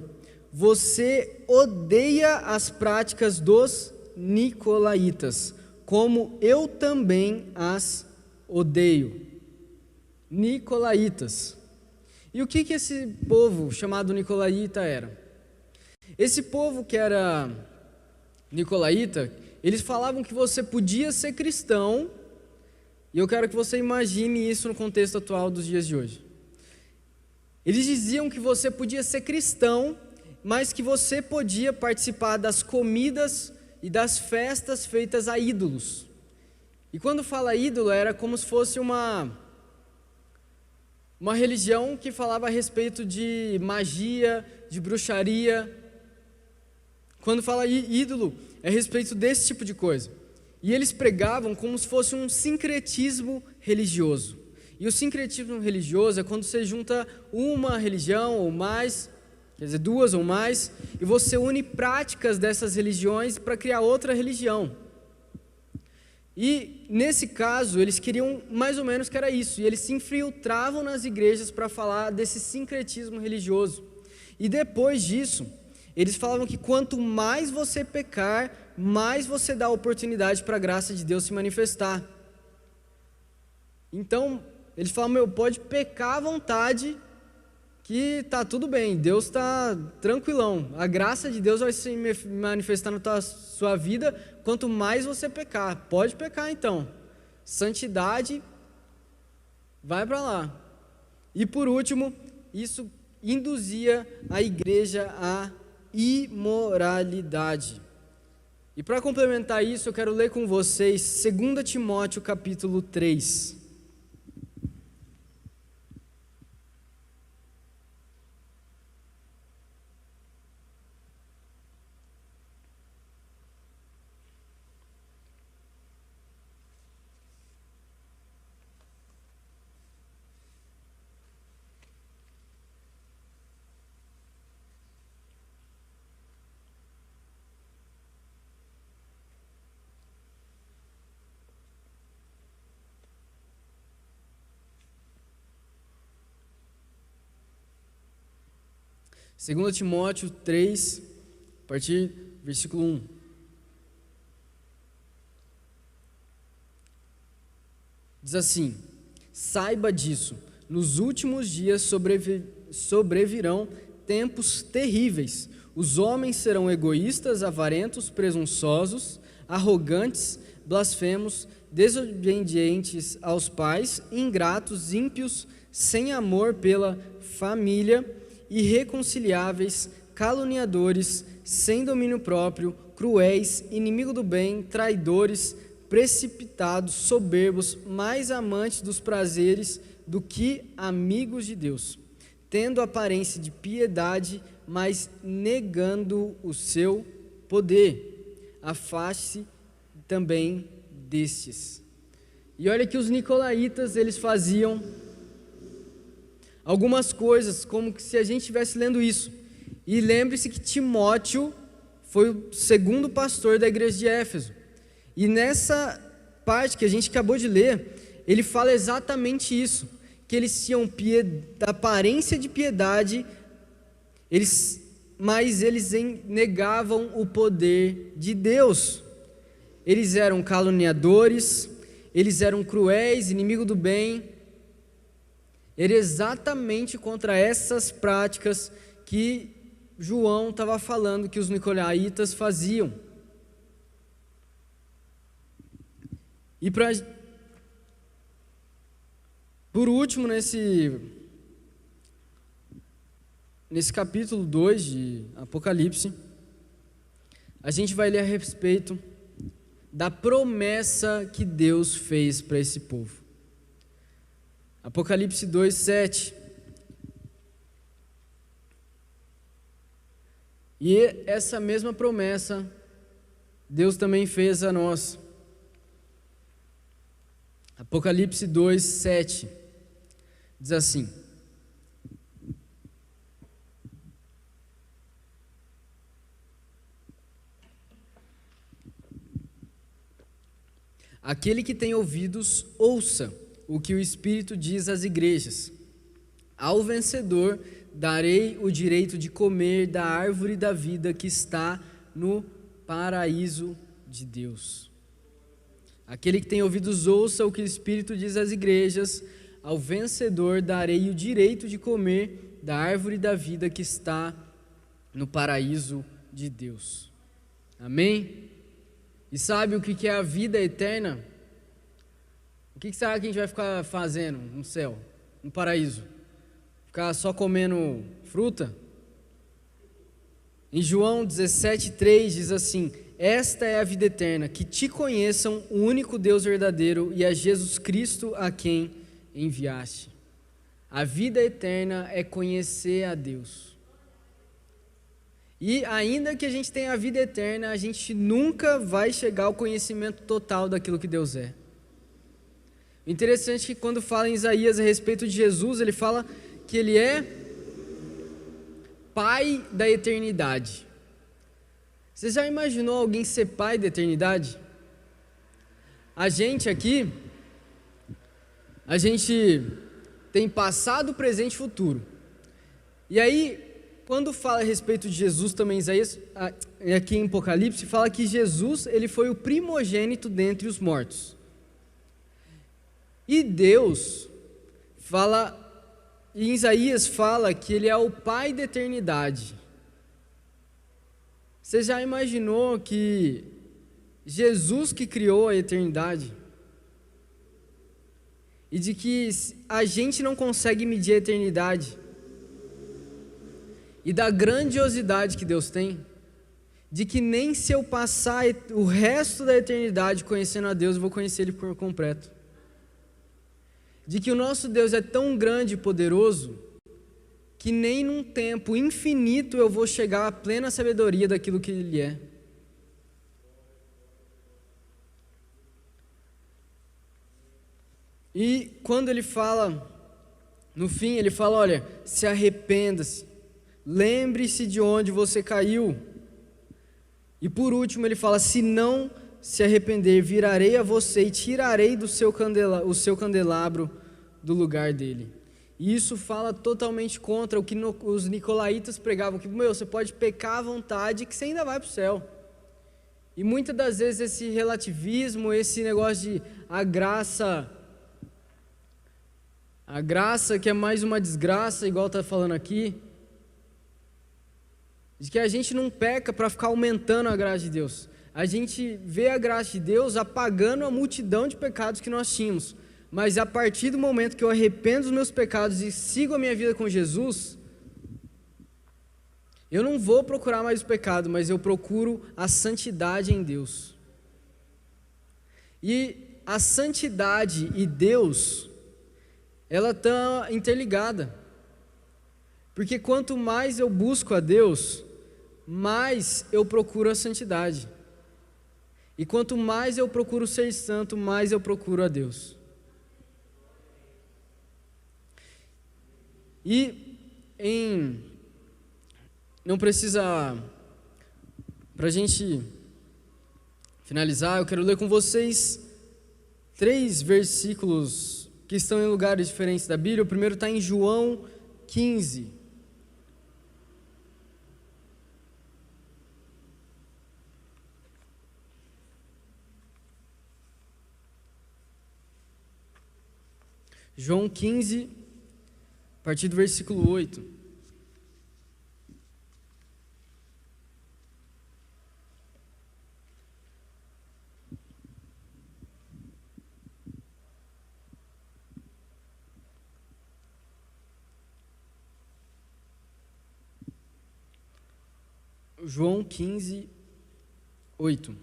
você odeia as práticas dos nicolaítas, como eu também as odeio. Nicolaítas. E o que esse povo chamado nicolaíta era? Esse povo que era nicolaíta, eles falavam que você podia ser cristão, e eu quero que você imagine isso no contexto atual dos dias de hoje. Eles diziam que você podia ser cristão, mas que você podia participar das comidas e das festas feitas a ídolos. E quando fala ídolo, era como se fosse uma religião que falava a respeito de magia, de bruxaria. Quando fala ídolo, é a respeito desse tipo de coisa. E eles pregavam como se fosse um sincretismo religioso. E o sincretismo religioso é quando você junta uma religião ou mais, quer dizer, duas ou mais, e você une práticas dessas religiões para criar outra religião. E nesse caso, eles queriam mais ou menos que era isso, e eles se infiltravam nas igrejas para falar desse sincretismo religioso. E depois disso, eles falavam que quanto mais você pecar, mais você dá oportunidade para a graça de Deus se manifestar. Então, eles falavam, pode pecar à vontade, que tá tudo bem, Deus está tranquilão, a graça de Deus vai se manifestar na sua vida, quanto mais você pecar, pode pecar então, santidade, vai para lá. E por último, isso induzia a igreja à imoralidade. E para complementar isso, eu quero ler com vocês 2 Timóteo capítulo 3. Segundo Timóteo 3, a partir do versículo 1. Diz assim: saiba disso, nos últimos dias sobrevirão tempos terríveis. Os homens serão egoístas, avarentos, presunçosos, arrogantes, blasfemos, desobedientes aos pais, ingratos, ímpios, sem amor pela família, irreconciliáveis, caluniadores, sem domínio próprio, cruéis, inimigo do bem, traidores, precipitados, soberbos, mais amantes dos prazeres do que amigos de Deus, tendo aparência de piedade, mas negando o seu poder. Afaste-se também destes. E olha que os nicolaítas, eles faziam algumas coisas, como se a gente estivesse lendo isso. E lembre-se que Timóteo foi o segundo pastor da igreja de Éfeso. E nessa parte que a gente acabou de ler, ele fala exatamente isso, que eles tinham aparência de piedade, mas eles negavam o poder de Deus. Eles eram caluniadores, eles eram cruéis, inimigo do bem. Era exatamente contra essas práticas que João estava falando que os nicolaítas faziam. E por último, nesse capítulo 2 de Apocalipse, a gente vai ler a respeito da promessa que Deus fez para esse povo. Apocalipse 2, 7. E essa mesma promessa, Deus também fez a nós. Apocalipse 2, 7. Diz assim: aquele que tem ouvidos, ouça o que o Espírito diz às igrejas. Ao vencedor darei o direito de comer da árvore da vida que está no paraíso de Deus. Aquele que tem ouvidos, ouça o que o Espírito diz às igrejas. Ao vencedor darei o direito de comer da árvore da vida que está no paraíso de Deus. Amém? E sabe o que é a vida eterna? O que será que a gente vai ficar fazendo no céu, no paraíso? Ficar só comendo fruta? Em João 17,3 diz assim: esta é a vida eterna, que te conheçam o único Deus verdadeiro e a Jesus Cristo a quem enviaste. A vida eterna é conhecer a Deus. E ainda que a gente tenha a vida eterna, a gente nunca vai chegar ao conhecimento total daquilo que Deus é. O interessante é que quando fala em Isaías a respeito de Jesus, ele fala que ele é Pai da eternidade. Você já imaginou alguém ser pai da eternidade? A gente aqui, a gente tem passado, presente e futuro. E aí, quando fala a respeito de Jesus também, Isaías, aqui em Apocalipse, fala que Jesus, ele foi o primogênito dentre os mortos. E Deus fala, em Isaías fala que ele é o Pai da eternidade. Você já imaginou que Jesus que criou a eternidade? E de que a gente não consegue medir a eternidade? E da grandiosidade que Deus tem? De que nem se eu passar o resto da eternidade conhecendo a Deus, eu vou conhecer Ele por completo. De que o nosso Deus é tão grande e poderoso, que nem num tempo infinito eu vou chegar à plena sabedoria daquilo que Ele é. E quando Ele fala, no fim, Ele fala, olha, se arrependa-se, lembre-se de onde você caiu. E por último Ele fala, se não se arrepender, virarei a você e tirarei o seu candelabro do lugar dele. E isso fala totalmente contra o que os nicolaítas pregavam, que você pode pecar à vontade que você ainda vai para o céu. E muitas das vezes esse relativismo, esse negócio de a graça que é mais uma desgraça, igual está falando aqui, de que a gente não peca para ficar aumentando a graça de Deus. A gente vê a graça de Deus apagando a multidão de pecados que nós tínhamos. Mas a partir do momento que eu arrependo dos meus pecados e sigo a minha vida com Jesus, eu não vou procurar mais o pecado, mas eu procuro a santidade em Deus. E a santidade e Deus, ela está interligada. Porque quanto mais eu busco a Deus, mais eu procuro a santidade. E quanto mais eu procuro ser santo, mais eu procuro a Deus. E não precisa, para a gente finalizar, eu quero ler com vocês 3 versículos que estão em lugares diferentes da Bíblia. O primeiro está em João 15. João 15, a partir do versículo 8. João 15, 8.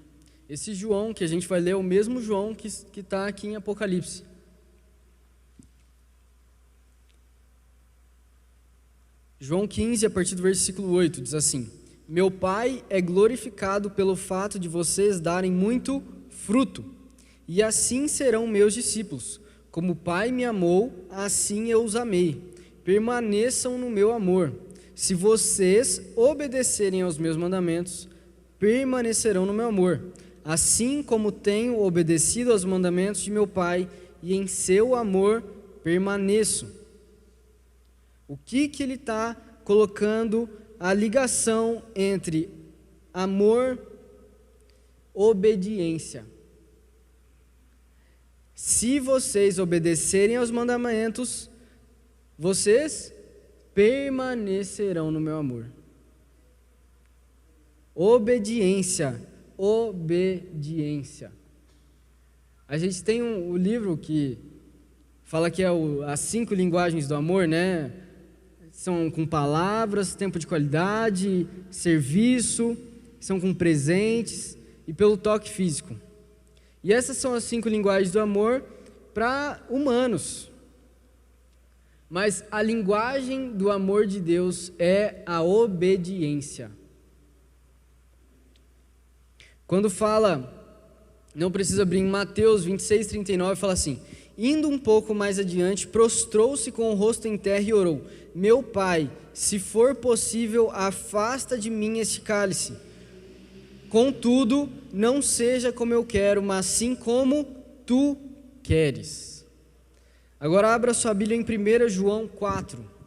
Esse João que a gente vai ler é o mesmo João que está aqui em Apocalipse. João 15, a partir do versículo 8, diz assim: Meu Pai é glorificado pelo fato de vocês darem muito fruto, e assim serão meus discípulos. Como o Pai me amou, assim eu os amei. Permaneçam no meu amor. Se vocês obedecerem aos meus mandamentos, permanecerão no meu amor, assim como tenho obedecido aos mandamentos de meu Pai, e em seu amor permaneço. O que ele está colocando a ligação entre amor e obediência? Se vocês obedecerem aos mandamentos, vocês permanecerão no meu amor. Obediência. A gente tem um livro que fala que é as 5 linguagens do amor, né? São com palavras, tempo de qualidade, serviço, são com presentes e pelo toque físico. E essas são as 5 linguagens do amor para humanos. Mas a linguagem do amor de Deus é a obediência. Quando fala, não precisa abrir em Mateus 26, 39, fala assim: Indo um pouco mais adiante, prostrou-se com o rosto em terra e orou: Meu Pai, se for possível, afasta de mim este cálice. Contudo, não seja como eu quero, mas sim como tu queres. Agora abra sua Bíblia em 1 João 4.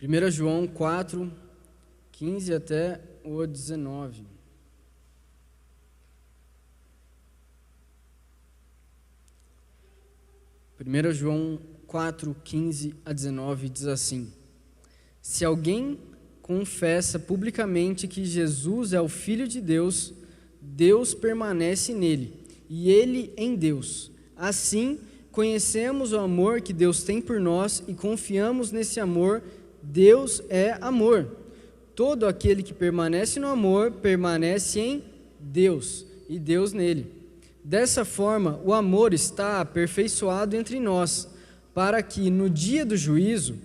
Primeira João 4, 15 até o 19. Primeira João 4, 15 a 19 diz assim: Se alguém confessa publicamente que Jesus é o Filho de Deus, Deus permanece nele, e ele em Deus. Assim, conhecemos o amor que Deus tem por nós e confiamos nesse amor. Deus é amor. Todo aquele que permanece no amor, permanece em Deus, e Deus nele. Dessa forma, o amor está aperfeiçoado entre nós, para que no dia do juízo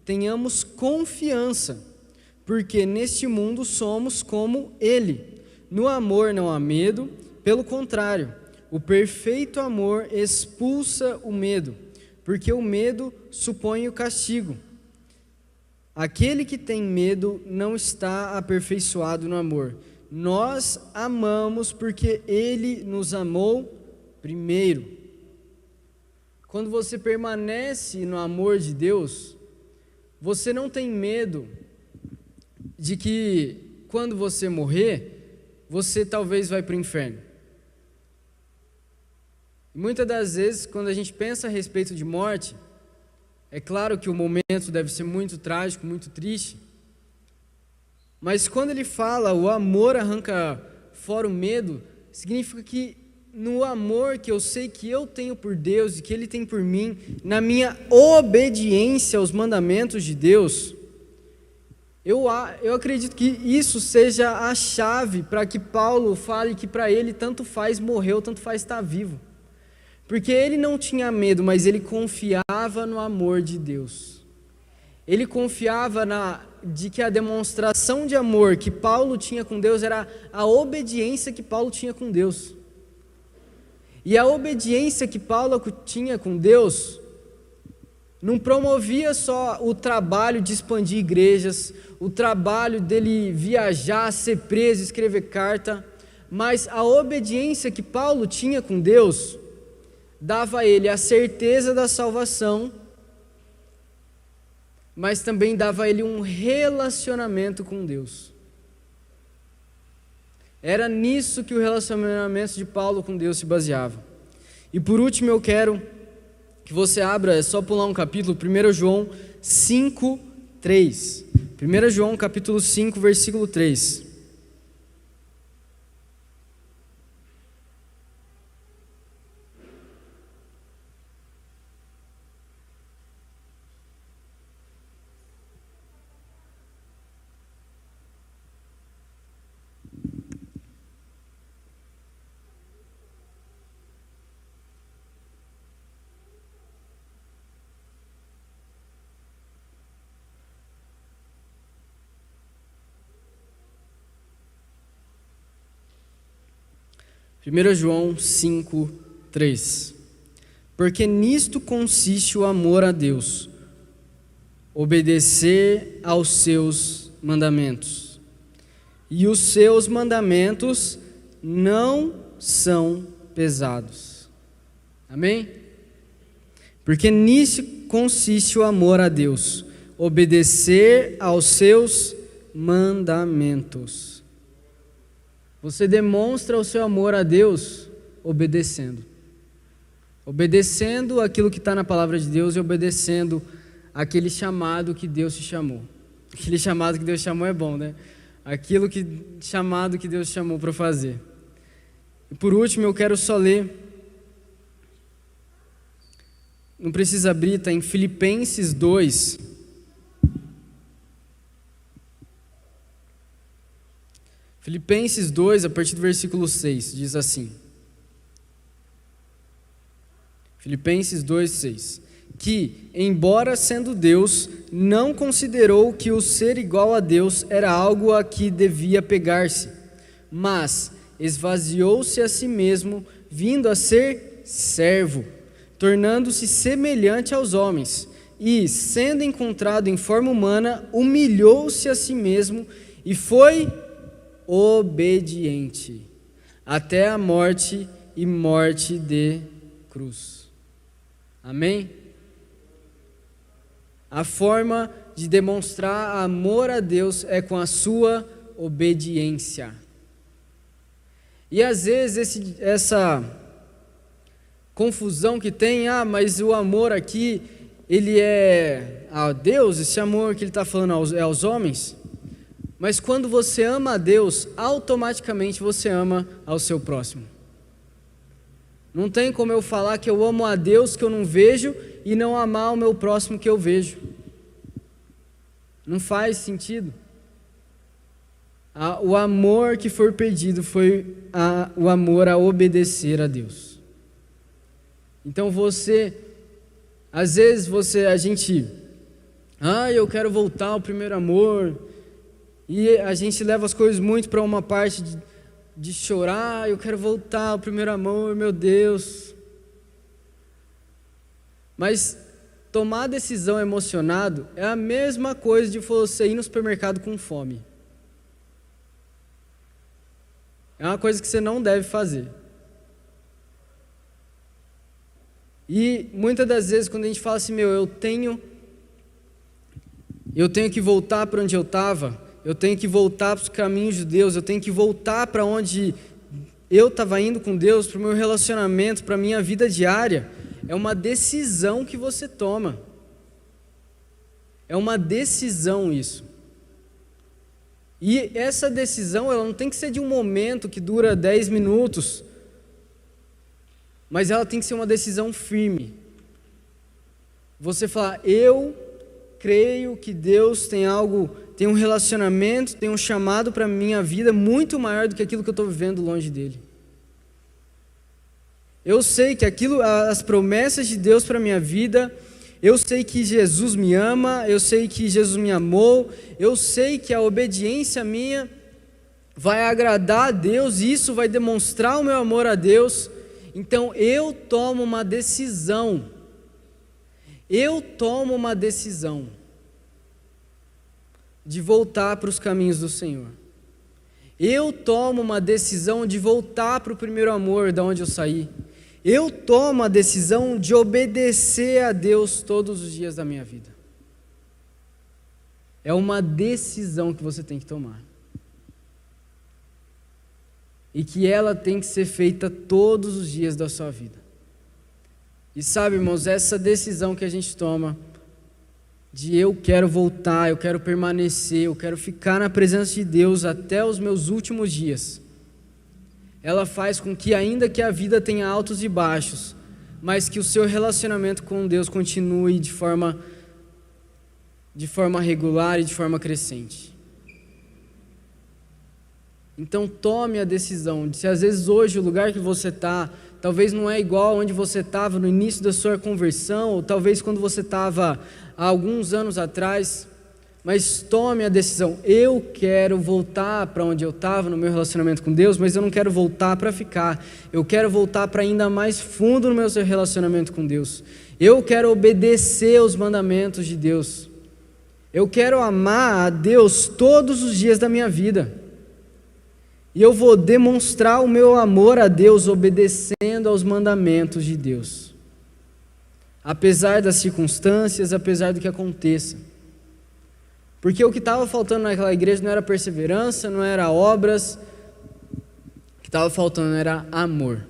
tenhamos confiança, porque neste mundo somos como Ele. No amor não há medo, pelo contrário, o perfeito amor expulsa o medo, porque o medo supõe o castigo. Aquele que tem medo não está aperfeiçoado no amor. Nós amamos porque Ele nos amou primeiro. Quando você permanece no amor de Deus, você não tem medo de que quando você morrer, você talvez vai para o inferno. Muitas das vezes, quando a gente pensa a respeito de morte, é claro que o momento deve ser muito trágico, muito triste, mas quando ele fala o amor arranca fora o medo, significa que no amor que eu sei que eu tenho por Deus e que Ele tem por mim, na minha obediência aos mandamentos de Deus, eu acredito que isso seja a chave para que Paulo fale que para ele tanto faz morrer ou tanto faz estar vivo. Porque ele não tinha medo, mas ele confiava no amor de Deus. Ele confiava de que a demonstração de amor que Paulo tinha com Deus era a obediência que Paulo tinha com Deus. E a obediência que Paulo tinha com Deus não promovia só o trabalho de expandir igrejas, o trabalho dele viajar, ser preso, escrever carta, mas a obediência que Paulo tinha com Deus dava a ele a certeza da salvação, mas também dava a ele um relacionamento com Deus. Era nisso que o relacionamento de Paulo com Deus se baseava. E por último eu quero que você abra, é só pular um capítulo, 1 João 5, 3. 1 João capítulo 5, versículo 3. Primeiro João 5, 3. Porque nisto consiste o amor a Deus, obedecer aos seus mandamentos. E os seus mandamentos não são pesados. Amém? Porque nisso consiste o amor a Deus, obedecer aos seus mandamentos. Você demonstra o seu amor a Deus obedecendo. Obedecendo aquilo que está na palavra de Deus e obedecendo aquele chamado que Deus te chamou. Aquele chamado que Deus chamou é bom, né? Chamado que Deus chamou para fazer. E por último eu quero só ler. Não precisa abrir, está em Filipenses 2. Filipenses 2, a partir do versículo 6, diz assim. Filipenses 2:6. Que, embora sendo Deus, não considerou que o ser igual a Deus era algo a que devia pegar-se, mas esvaziou-se a si mesmo, vindo a ser servo, tornando-se semelhante aos homens, e, sendo encontrado em forma humana, humilhou-se a si mesmo e foi obediente até a morte e morte de cruz. Amém? A forma de demonstrar amor a Deus é com a sua obediência. E às vezes essa confusão que tem, mas o amor aqui, ele é a Deus, esse amor que ele está falando é aos homens. Mas quando você ama a Deus, automaticamente você ama ao seu próximo. Não tem como eu falar que eu amo a Deus que eu não vejo e não amar o meu próximo que eu vejo. Não faz sentido. O amor que foi pedido foi o amor a obedecer a Deus. Então às vezes eu quero voltar ao primeiro amor, e a gente leva as coisas muito para uma parte de chorar, eu quero voltar ao primeiro amor, meu Deus. Mas tomar decisão emocionado é a mesma coisa de você ir no supermercado com fome. É uma coisa que você não deve fazer. E muitas das vezes quando a gente fala assim, eu tenho que voltar para onde eu estava, eu tenho que voltar para os caminhos de Deus, eu tenho que voltar para onde eu estava indo com Deus, para o meu relacionamento, para a minha vida diária. É uma decisão que você toma. É uma decisão isso. E essa decisão, ela não tem que ser de um momento que dura 10 minutos, mas ela tem que ser uma decisão firme. Você falar, eu creio que Deus tem um relacionamento, tem um chamado para a minha vida muito maior do que aquilo que eu estou vivendo longe dele. Eu sei que as promessas de Deus para a minha vida, eu sei que Jesus me ama, eu sei que Jesus me amou, eu sei que a obediência minha vai agradar a Deus, e isso vai demonstrar o meu amor a Deus. Então eu tomo uma decisão. De voltar para os caminhos do Senhor. Eu tomo uma decisão de voltar para o primeiro amor, da onde eu saí. Eu tomo a decisão de obedecer a Deus todos os dias da minha vida. É uma decisão que você tem que tomar. E que ela tem que ser feita todos os dias da sua vida. E sabe, irmãos, essa decisão que a gente toma, de eu quero voltar, eu quero permanecer, eu quero ficar na presença de Deus até os meus últimos dias, ela faz com que, ainda que a vida tenha altos e baixos, mas que o seu relacionamento com Deus continue de forma regular e de forma crescente. Então tome a decisão de, se às vezes hoje o lugar que você está, talvez não é igual onde você estava no início da sua conversão, ou talvez quando você estava há alguns anos atrás, mas tome a decisão, eu quero voltar para onde eu estava no meu relacionamento com Deus, mas eu não quero voltar para ficar, eu quero voltar para ainda mais fundo no meu relacionamento com Deus, eu quero obedecer os mandamentos de Deus, eu quero amar a Deus todos os dias da minha vida, e eu vou demonstrar o meu amor a Deus obedecendo aos mandamentos de Deus, apesar das circunstâncias, apesar do que aconteça. Porque o que estava faltando naquela igreja não era perseverança, não era obras, o que estava faltando era amor.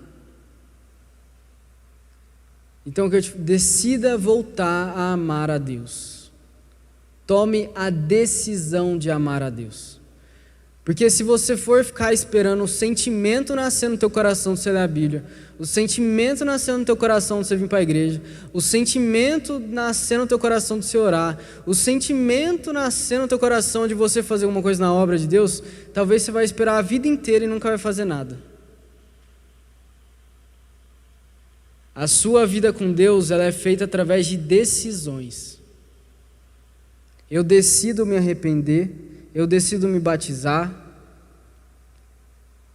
Então, decida voltar a amar a Deus. Tome a decisão de amar a Deus. Porque se você for ficar esperando o sentimento nascer no teu coração de você ler a Bíblia, o sentimento nascer no teu coração de você vir para a igreja, o sentimento nascer no teu coração de você orar, o sentimento nascer no teu coração de você fazer alguma coisa na obra de Deus, talvez você vai esperar a vida inteira e nunca vai fazer nada. A sua vida com Deus, ela é feita através de decisões. Eu decido me arrepender, eu decido me batizar.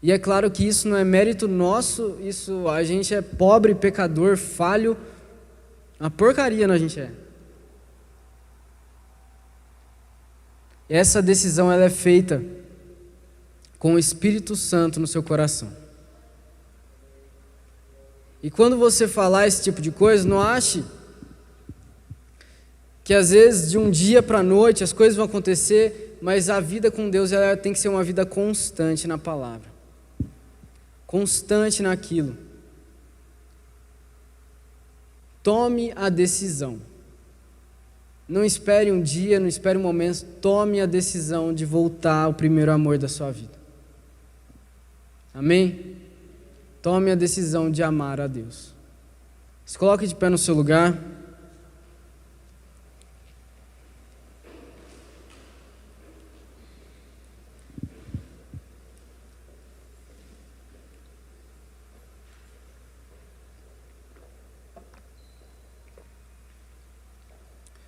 E é claro que isso não é mérito nosso, isso a gente é pobre, pecador, falho, uma porcaria a gente é. Essa decisão ela é feita com o Espírito Santo no seu coração. E quando você falar esse tipo de coisa, não ache que às vezes de um dia para a noite as coisas vão acontecer, mas a vida com Deus ela tem que ser uma vida constante na palavra. Constante naquilo. Tome a decisão. Não espere um dia, não espere um momento, tome a decisão de voltar ao primeiro amor da sua vida. Amém? Tome a decisão de amar a Deus. Se coloque de pé no seu lugar.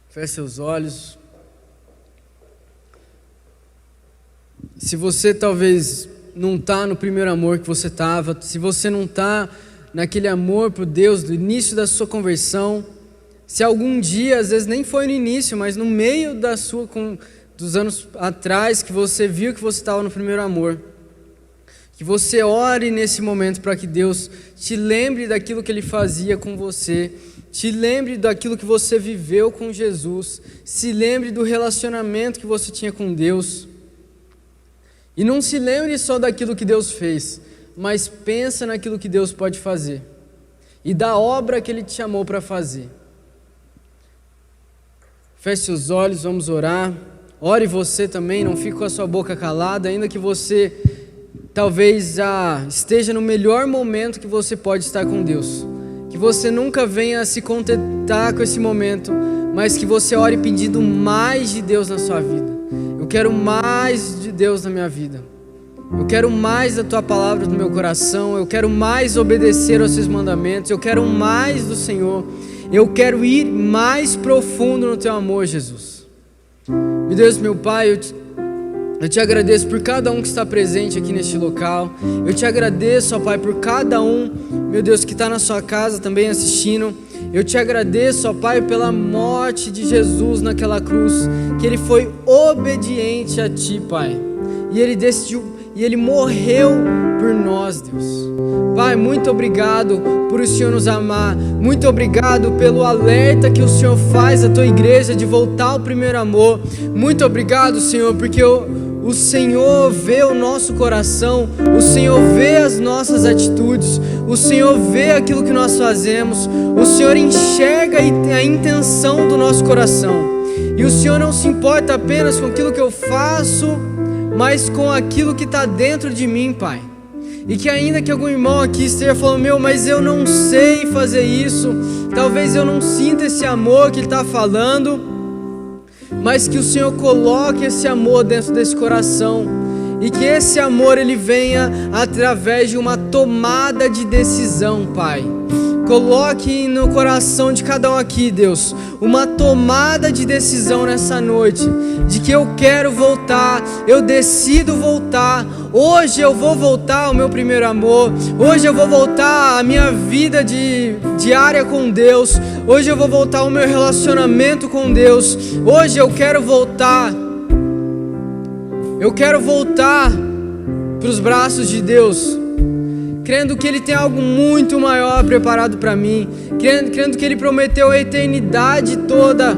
Feche seus olhos. Se você talvez não está no primeiro amor que você estava, se você não está naquele amor por Deus do início da sua conversão, se algum dia, às vezes nem foi no início, mas no meio dos anos atrás, que você viu que você estava no primeiro amor, que você ore nesse momento para que Deus te lembre daquilo que Ele fazia com você, te lembre daquilo que você viveu com Jesus, se lembre do relacionamento que você tinha com Deus. E não se lembre só daquilo que Deus fez, mas pensa naquilo que Deus pode fazer e da obra que Ele te chamou para fazer. Feche seus olhos, vamos orar. Ore você também, não fique com a sua boca calada, ainda que você talvez já esteja no melhor momento que você pode estar com Deus. Que você nunca venha se contentar com esse momento, mas que você ore pedindo mais de Deus na sua vida. Eu quero mais de Deus na minha vida. Eu quero mais da Tua palavra no meu coração. Eu quero mais obedecer aos Seus mandamentos. Eu quero mais do Senhor. Eu quero ir mais profundo no Teu amor, Jesus. Meu Deus, meu Pai, eu te agradeço por cada um que está presente aqui neste local. Eu te agradeço, ó Pai, por cada um, meu Deus, que está na sua casa também assistindo. Eu te agradeço, ó Pai, pela morte de Jesus naquela cruz, que Ele foi obediente a Ti, Pai. E Ele decidiu, e Ele morreu por nós, Deus. Pai, muito obrigado por o Senhor nos amar. Muito obrigado pelo alerta que o Senhor faz à Tua igreja de voltar ao primeiro amor. Muito obrigado, Senhor, porque o Senhor vê o nosso coração, o Senhor vê as nossas atitudes, o Senhor vê aquilo que nós fazemos, o Senhor enxerga a intenção do nosso coração. E o Senhor não se importa apenas com aquilo que eu faço, mas com aquilo que está dentro de mim, Pai. E que ainda que algum irmão aqui esteja falando, mas eu não sei fazer isso, talvez eu não sinta esse amor que Ele está falando, mas que o Senhor coloque esse amor dentro desse coração, e que esse amor ele venha através de uma tomada de decisão, Pai. Coloque no coração de cada um aqui, Deus, uma tomada de decisão nessa noite, de que eu quero voltar, eu decido voltar. Hoje eu vou voltar ao meu primeiro amor, hoje eu vou voltar à minha vida diária com Deus, hoje eu vou voltar ao meu relacionamento com Deus, hoje eu quero voltar para os braços de Deus, crendo que Ele tem algo muito maior preparado para mim, crendo que Ele prometeu a eternidade toda.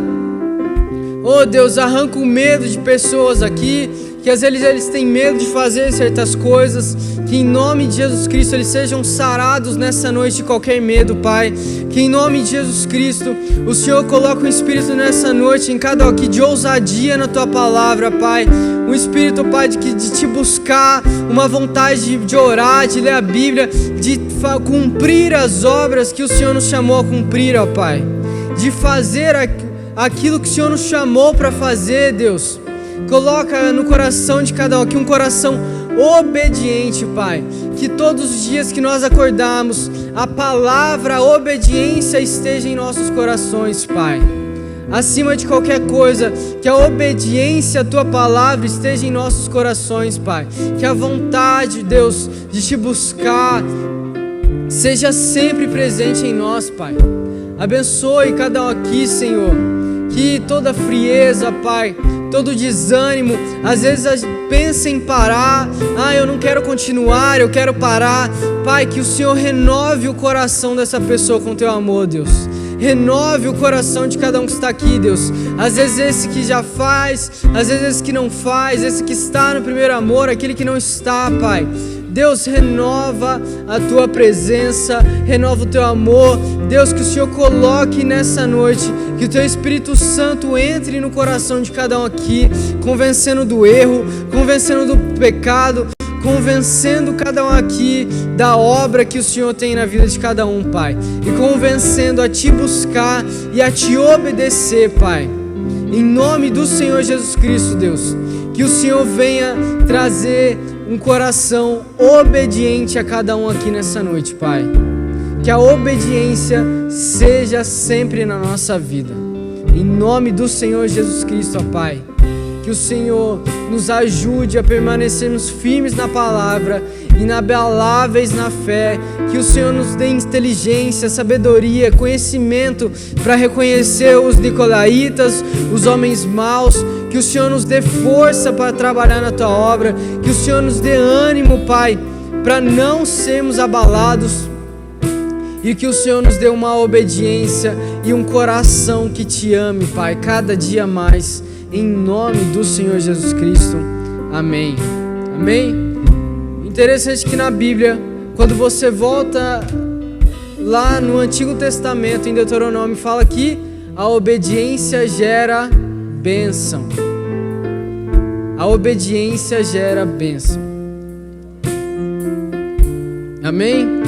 Oh Deus, arranca o medo de pessoas aqui, que às vezes eles têm medo de fazer certas coisas, que em nome de Jesus Cristo eles sejam sarados nessa noite de qualquer medo, Pai. Que em nome de Jesus Cristo o Senhor coloque um espírito nessa noite em cada um aqui de ousadia na Tua palavra, Pai. Um espírito, Pai, de te buscar, uma vontade de orar, de ler a Bíblia, de cumprir as obras que o Senhor nos chamou a cumprir, ó Pai. De fazer aquilo que o Senhor nos chamou para fazer, Deus. Coloca no coração de cada um aqui um coração obediente, Pai. que todos os dias que nós acordarmos, a palavra, a obediência esteja em nossos corações, Pai. Acima de qualquer coisa, que a obediência à Tua palavra esteja em nossos corações, Pai. Que a vontade, Deus, de Te buscar seja sempre presente em nós, Pai. Abençoe cada um aqui, Senhor. Que toda frieza, Pai, todo desânimo, às vezes pensa em parar, eu não quero continuar, eu quero parar. Pai, que o Senhor renove o coração dessa pessoa com Teu amor, Deus. Renove o coração de cada um que está aqui, Deus. Às vezes esse que já faz, às vezes esse que não faz, esse que está no primeiro amor, aquele que não está, Pai. Deus, renova a Tua presença, renova o Teu amor. Deus, que o Senhor coloque nessa noite, que o Teu Espírito Santo entre no coração de cada um aqui, convencendo do erro, convencendo do pecado, convencendo cada um aqui da obra que o Senhor tem na vida de cada um, Pai. E convencendo a Te buscar e a Te obedecer, Pai. Em nome do Senhor Jesus Cristo, Deus. Que o Senhor venha trazer um coração obediente a cada um aqui nessa noite, Pai. Que a obediência seja sempre na nossa vida. Em nome do Senhor Jesus Cristo, ó Pai. Que o Senhor nos ajude a permanecermos firmes na palavra, inabaláveis na fé. Que o Senhor nos dê inteligência, sabedoria, conhecimento para reconhecer os nicolaítas, os homens maus. Que o Senhor nos dê força para trabalhar na Tua obra. Que o Senhor nos dê ânimo, Pai, para não sermos abalados. E que o Senhor nos dê uma obediência e um coração que Te ame, Pai, cada dia mais. Em nome do Senhor Jesus Cristo. Amém. Amém? Interessante que na Bíblia, quando você volta lá no Antigo Testamento, em Deuteronômio, fala que a obediência gera bênção. A obediência gera bênção. Amém?